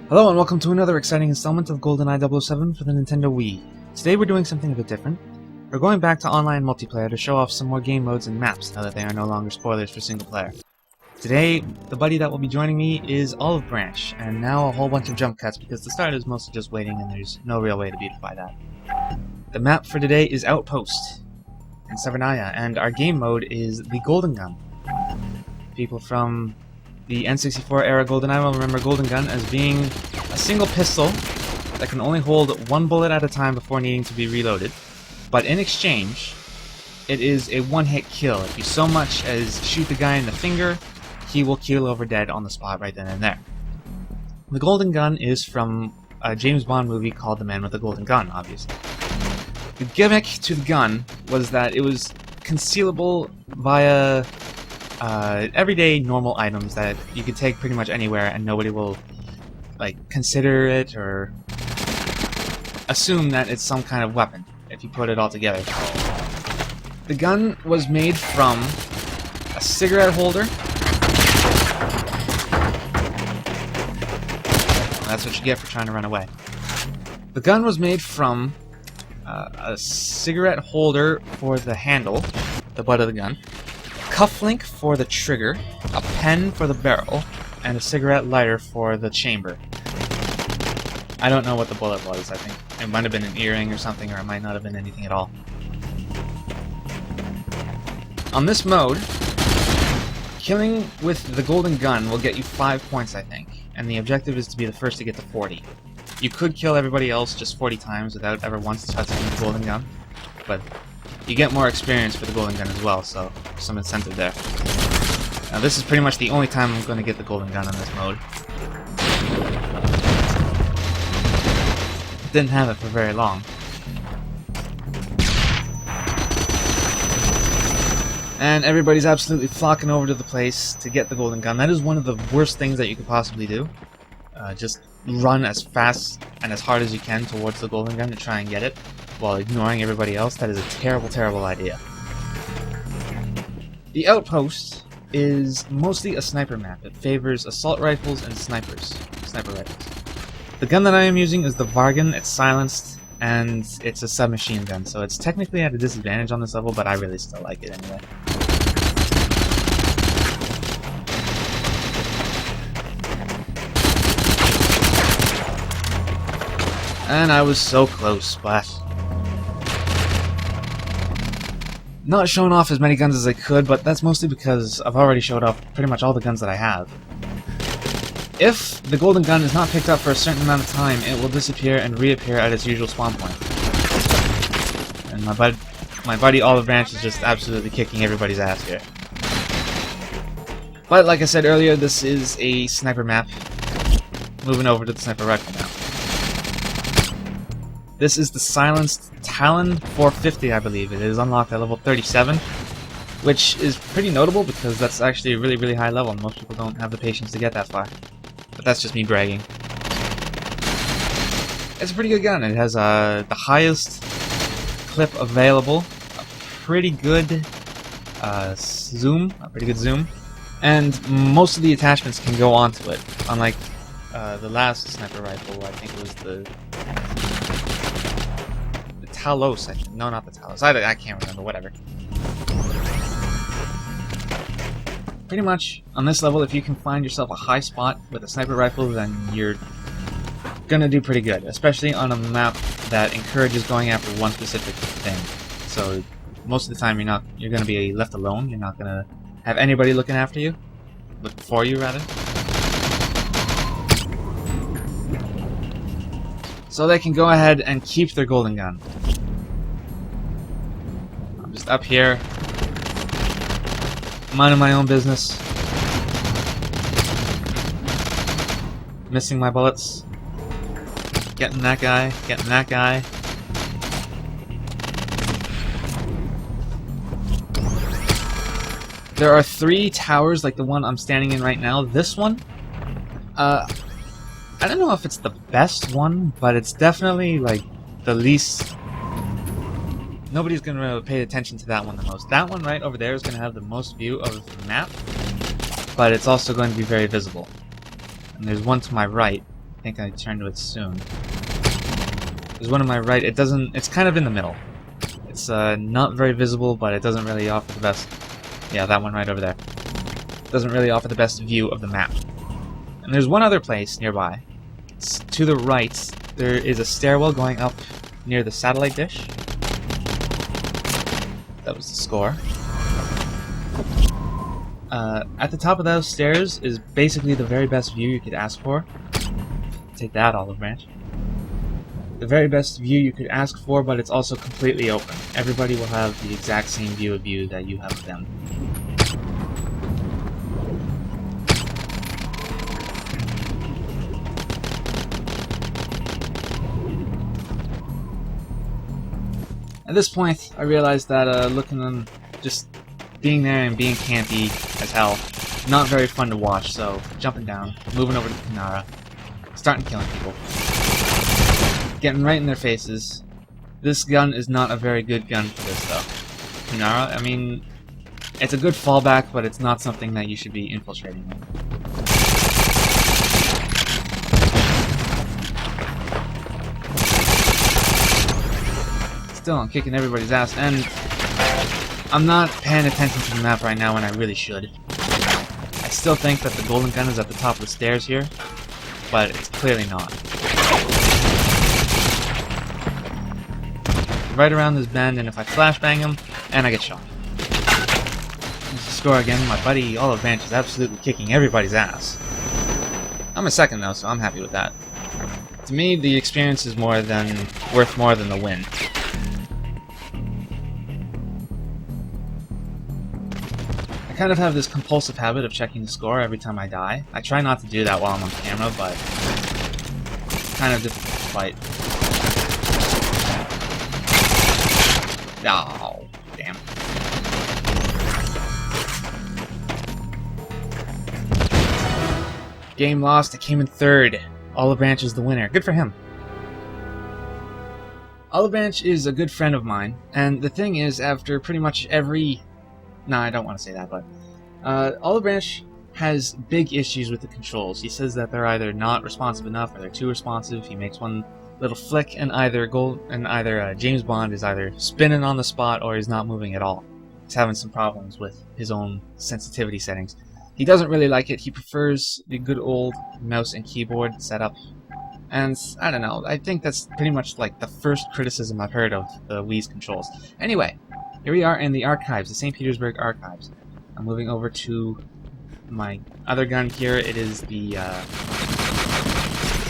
Hello and welcome to another exciting installment of GoldenEye 007 for the Nintendo Wii. Today we're doing something a bit different. We're going back to online multiplayer to show off some more game modes and maps now that they are no longer spoilers for single player. Today, the buddy that will be joining me is Olive Branch, and now a whole bunch of jump cuts because the start is mostly just waiting and there's no real way to beautify that. The map for today is Outpost in Severnaya, and our game mode is the Golden Gun. People from the N64 era GoldenEye will remember Golden Gun as being a single pistol that can only hold one bullet at a time before needing to be reloaded. But in exchange, it is a one-hit kill. If you so much as shoot the guy in the finger, he will keel over dead on the spot right then and there. The Golden Gun is from a James Bond movie called The Man with the Golden Gun, obviously. The gimmick to the gun was that it was concealable via everyday normal items that you could take pretty much anywhere and nobody will consider it or assume that it's some kind of weapon if you put it all together. The gun was made from a cigarette holder. That's what you get for trying to run away. The gun was made from a cigarette holder for the handle, the butt of the gun, cufflink for the trigger, a pen for the barrel, and a cigarette lighter for the chamber. I don't know what the bullet was. I think it might have been an earring or something, or it might not have been anything at all. On this mode, killing with the Golden Gun will get you 5 points, I think, and the objective is to be the first to get to 40. You could kill everybody else just 40 times without ever once touching the Golden Gun, but you get more experience for the Golden Gun as well, so there's some incentive there. Now this is pretty much the only time I'm going to get the Golden Gun on this mode. Didn't have it for very long. And everybody's absolutely flocking over to the place to get the Golden Gun. That is one of the worst things that you could possibly do. Just run as fast and as hard as you can towards the Golden Gun to try and get it, while ignoring everybody else. That is a terrible, terrible idea. The Outpost is mostly a sniper map. It favors assault rifles and sniper rifles. The gun that I am using is the Vargan. It's silenced, and it's a submachine gun, so it's technically at a disadvantage on this level, but I really still like it anyway. And I was so close, but not showing off as many guns as I could, but that's mostly because I've already showed off pretty much all the guns that I have. If the Golden Gun is not picked up for a certain amount of time, it will disappear and reappear at its usual spawn point. And my buddy Olive Branch is just absolutely kicking everybody's ass here. But like I said earlier, this is a sniper map. Moving over to the sniper rifle now. This is the silenced Talon 450, I believe. It is unlocked at level 37, which is pretty notable because that's actually a really, really high level, and most people don't have the patience to get that far. But that's just me bragging. It's a pretty good gun. It has the highest clip available, a pretty good zoom, and most of the attachments can go onto it, unlike the last sniper rifle. I think it was the Talos, I think. No, not the Talos. I can't remember, whatever. Pretty much, on this level, if you can find yourself a high spot with a sniper rifle, then you're gonna do pretty good, especially on a map that encourages going after one specific thing. So, most of the time you're gonna be left alone. You're not gonna have anybody looking after you. Looking for you, rather. So they can go ahead and keep their Golden Gun. I'm just up here, minding my own business, missing my bullets, getting that guy, getting that guy. There are 3 towers like the one I'm standing in right now. This one, I don't know if it's the best one, but it's definitely like the least. Nobody's gonna pay attention to that one the most. That one right over there is gonna have the most view of the map, but it's also going to be very visible. And there's one to my right. think I turn to it soon. There's one on my right. It's kind of in the middle. It's not very visible, but it doesn't really offer the best... Yeah, that one right over there. Doesn't really offer the best view of the map. And there's one other place nearby. It's to the right. There is a stairwell going up near the satellite dish. That was the score. At the top of those stairs is basically the very best view you could ask for. Take that, olive branch. The very best view you could ask for, but it's also completely open. Everybody will have the exact same view of you that you have of them. At this point, I realized that looking on just being there and being campy as hell, not very fun to watch, so jumping down, moving over to Kanara, starting killing people. Getting right in their faces. This gun is not a very good gun for this, though. Kanara, I mean, it's a good fallback, but it's not something that you should be infiltrating with. Still, I'm kicking everybody's ass, and I'm not paying attention to the map right now when I really should. I still think that the golden gun is at the top of the stairs here, but it's clearly not. Right around this bend, and if I flashbang him, and I get shot. There's the score again. My buddy Olive Branch is absolutely kicking everybody's ass. I'm a second though, so I'm happy with that. To me, the experience is worth more than the win. I kind of have this compulsive habit of checking the score every time I die. I try not to do that while I'm on camera, but it's kind of difficult to fight. Oh, damn. Game lost. I came in third. Olive Branch is the winner. Good for him. Olive Branch is a good friend of mine, and the thing is, after pretty much every... No, I don't want to say that, but... Olive Branch has big issues with the controls. He says that they're either not responsive enough, or they're too responsive. He makes one little flick, and either James Bond is either spinning on the spot or he's not moving at all. He's having some problems with his own sensitivity settings. He doesn't really like it. He prefers the good old mouse and keyboard setup. And I don't know, I think that's pretty much like the first criticism I've heard of the Wii's controls. Anyway, here we are in the archives, the St. Petersburg archives. I'm moving over to my other gun here. It is the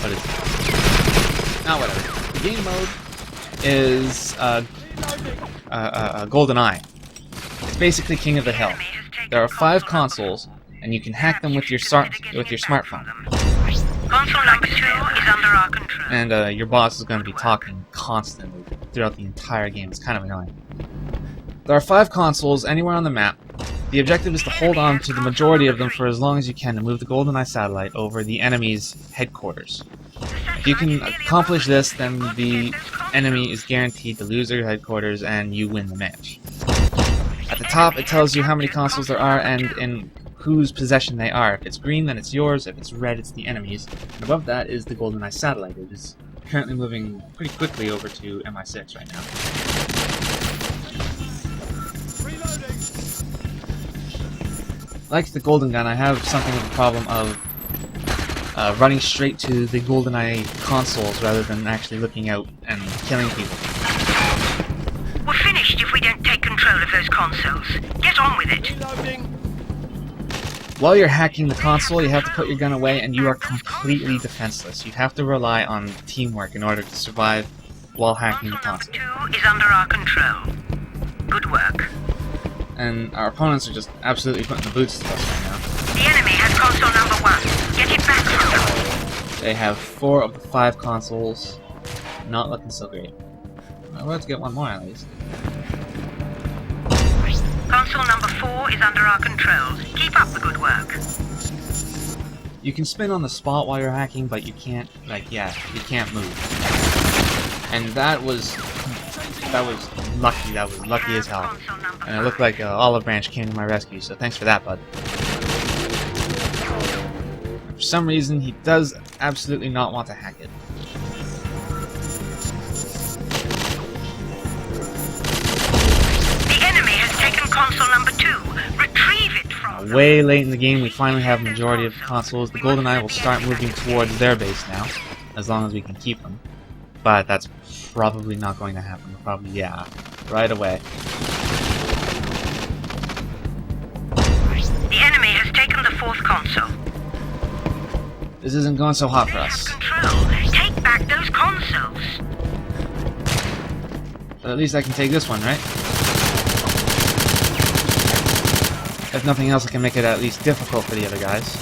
what is it? Whatever. The game mode is GoldenEye. It's basically King of the Hill. There are 5 consoles, and you can hack them with your smartphone. Console number 2 is under our control. And your boss is going to be talking constantly throughout the entire game. It's kind of annoying. There are 5 consoles anywhere on the map. The objective is to hold on to the majority of them for as long as you can to move the GoldenEye satellite over the enemy's headquarters. If you can accomplish this, then the enemy is guaranteed to lose their headquarters and you win the match. At the top, it tells you how many consoles there are and in whose possession they are. If it's green, then it's yours. If it's red, it's the enemy's. And above that is the GoldenEye satellite. It is currently moving pretty quickly over to MI6 right now. Like the Golden Gun, I have something of a problem of running straight to the GoldenEye consoles rather than actually looking out and killing people. We're finished if we don't take control of those consoles. Get on with it. While you're hacking the console, you have to put your gun away and you are completely defenseless. You have to rely on teamwork in order to survive while hacking the console. Console number 2 is under our control. Good work. And our opponents are just absolutely putting the boots to us right now. The enemy has console number 1. Get it back from them. They have 4 of the 5 consoles. Not looking so great. We'll have to get one more at least. Console number 4 is under our control. Keep up the good work. You can spin on the spot while you're hacking, but you can't, you can't move. And that was lucky. That was lucky as hell. And it looked like Olive Branch came to my rescue, so thanks for that, bud. For some reason, he does absolutely not want to hack it. The enemy has taken console number 2. Retrieve it from them. Way late in the game, we finally have a majority of the consoles. The GoldenEye will start moving towards their base now, as long as we can keep them. But that's probably not going to happen. Probably, yeah, right away. The enemy has taken the 4th console. This isn't going so hot They for have us. control. Take back those consoles. But at least I can take this one, right? If nothing else, I can make it at least difficult for the other guys.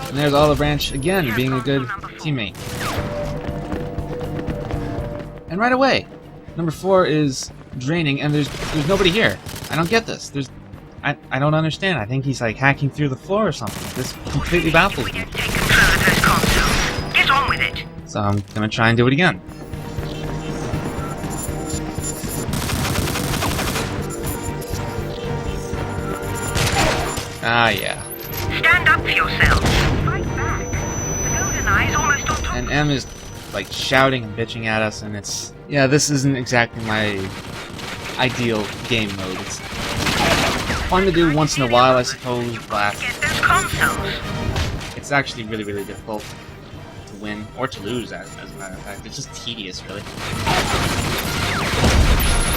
And there's Olive Branch again, being a good teammate. And right away, number 4 is draining, and there's nobody here. I don't get this. I don't understand. I think he's like hacking through the floor or something. This completely baffles me. Take control of those consoles. Get on with it. So I'm gonna try and do it again. Ah, yeah. Stand up for yourselves. Fight back. The GoldenEye is almost on top. And M is like shouting and bitching at us, and it's... Yeah, this isn't exactly my ideal game mode. It's fun to do once in a while, I suppose, but Get those consoles. it's actually really, really difficult to win, or to lose, as a matter of fact. It's just tedious, really.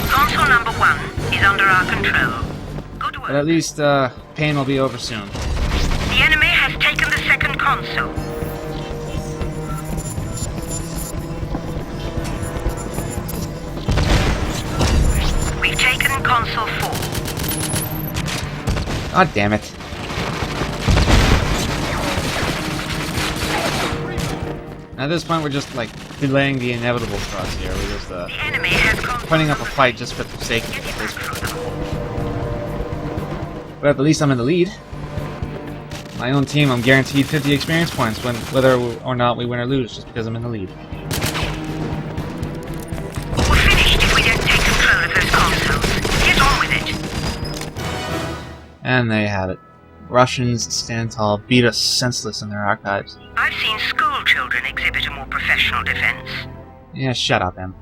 Console number 1 is under our control. Good But at work. least, pain will be over soon. The enemy has taken the 2nd console. We've taken console 4. God damn it. At this point, we're just, like, delaying the inevitable for us here. We're just, The enemy has console putting up a number fight just for the sake of Get it. it back from them. But at least I'm in the lead. My own team, I'm guaranteed 50 experience points whether or not we win or lose, just because I'm in the lead. We're finished if we don't take control of those consoles. Get on with it. And there you have it. Russians stand tall, beat us senseless in their archives. I've seen school children exhibit a more professional defense. Yeah, shut up, Em.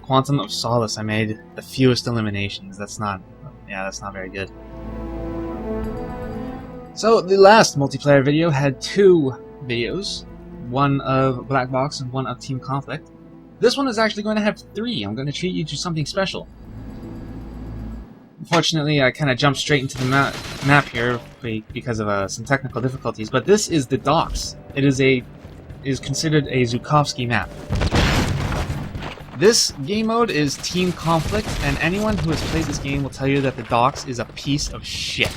Quantum of Solace, I made the fewest eliminations. That's not very good. So, the last multiplayer video had 2 videos. One of Black Box and one of Team Conflict. This one is actually going to have 3. I'm going to treat you to something special. Unfortunately, I kind of jumped straight into the map here because of some technical difficulties, but this is the docks. It is considered a Zhukovsky map. This game mode is Team Conflict, and anyone who has played this game will tell you that the docks is a piece of shit.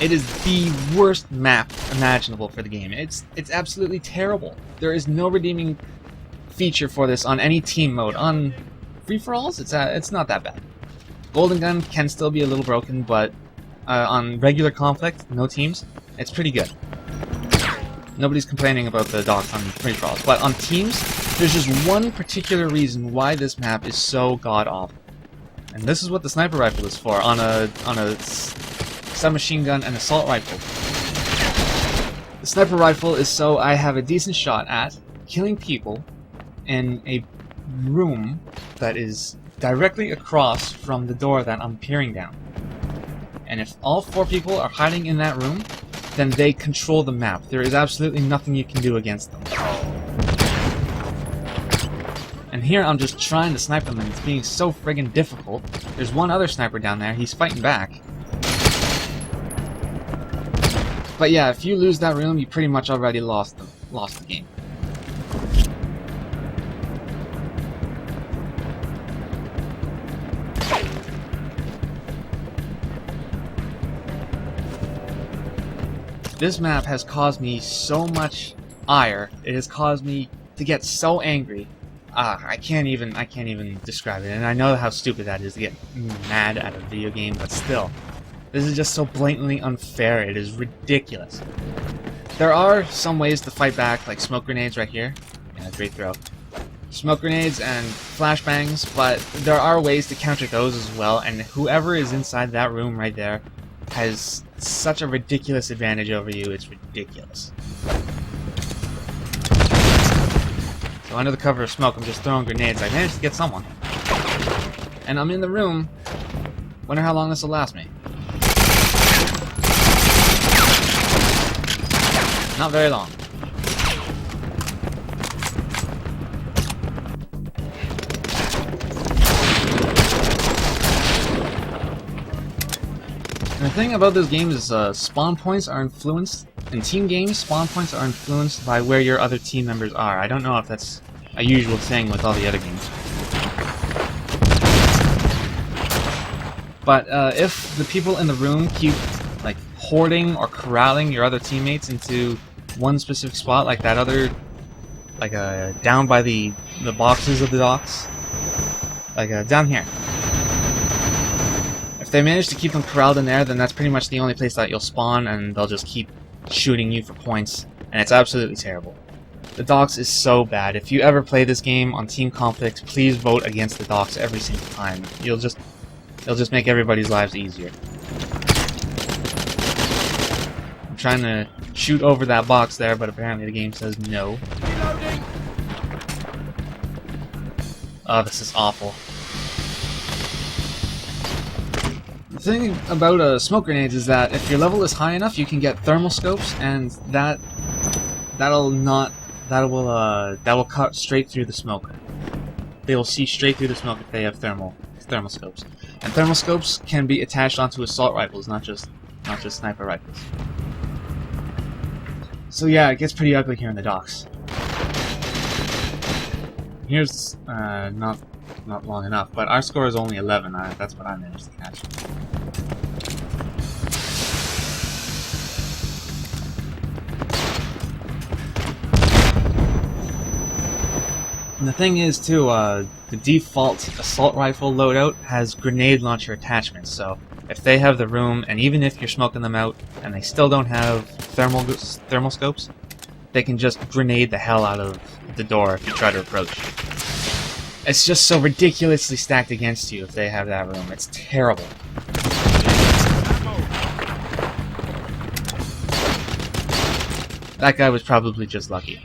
It is the worst map imaginable for the game. It's absolutely terrible. There is no redeeming feature for this on any team mode. On free-for-alls, it's not that bad. Golden Gun can still be a little broken, but on regular Conflict, no teams, it's pretty good. Nobody's complaining about the docks on free-for-alls, but on teams, there's just one particular reason why this map is so god-awful. And this is what the sniper rifle is for, on a submachine gun and assault rifle. The sniper rifle is so I have a decent shot at killing people in a room that is directly across from the door that I'm peering down. And if all 4 people are hiding in that room, then they control the map. There is absolutely nothing you can do against them. And here I'm just trying to snipe them, and it's being so friggin' difficult. There's one other sniper down there, he's fighting back. But yeah, if you lose that room, you pretty much already lost the game. This map has caused me so much ire. It has caused me to get so angry. I can't even describe it. And I know how stupid that is to get mad at a video game, but still. This is just so blatantly unfair. It is ridiculous. There are some ways to fight back, like smoke grenades right here. Yeah, great throw. smoke grenades and flashbangs, but there are ways to counter those as well, and whoever is inside that room right there has such a ridiculous advantage over you, it's ridiculous. So under the cover of smoke, I'm just throwing grenades. I managed to get someone. And I'm in the room. Wonder how long this will last me. Not very long. And the thing about this game is spawn points are influenced. In team games, spawn points are influenced by where your other team members are. I don't know if that's a usual thing with all the other games. But if the people in the room keep like hoarding or corralling your other teammates into one specific spot, like that other, like down by the boxes of the docks, like down here. If they manage to keep them corralled in there, then that's pretty much the only place that you'll spawn, and they'll just keep shooting you for points, and it's absolutely terrible. The docks is so bad. If you ever play this game on Team Conflict, please vote against the docks every single time. It'll just make everybody's lives easier. I'm trying to shoot over that box there, but apparently the game says no. Oh, this is awful. The thing about smoke grenades is that if your level is high enough, you can get thermal scopes, and that will cut straight through the smoke. They will see straight through the smoke if they have thermal scopes. And thermal scopes can be attached onto assault rifles, not just sniper rifles. So yeah, it gets pretty ugly here in the docks. Here's not long enough, but our score is only 11. That's what I managed to catch. And the thing is, too, the default assault rifle loadout has grenade launcher attachments, so if they have the room, and even if you're smoking them out, and they still don't have thermal scopes, they can just grenade the hell out of the door if you try to approach. It's just so ridiculously stacked against you if they have that room. It's terrible. That guy was probably just lucky.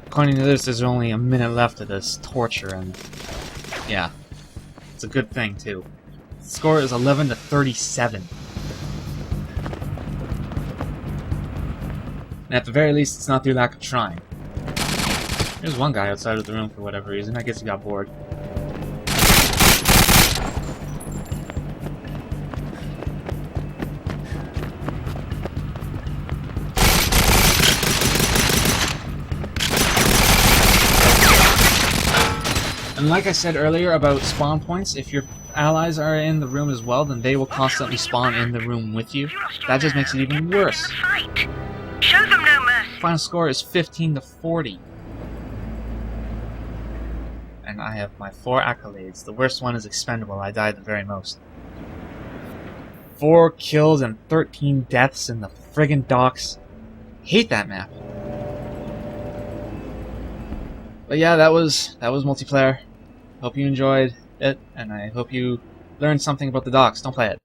According to this, there's only a minute left of this torture, and yeah, it's a good thing too. The score is 11 to 37. And at the very least, it's not through lack of trying. There's one guy outside of the room for whatever reason. I guess he got bored. And like I said earlier about spawn points, if your allies are in the room as well, then they will constantly spawn in the room with you. That just makes it even worse. Show them no mercy. Final score is 15 to 40. And I have my 4 accolades. The worst one is expendable. I died the very most. 4 kills and 13 deaths in the friggin' docks. Hate that map. But yeah, that was multiplayer. Hope you enjoyed it, and I hope you learned something about the docks. Don't play it.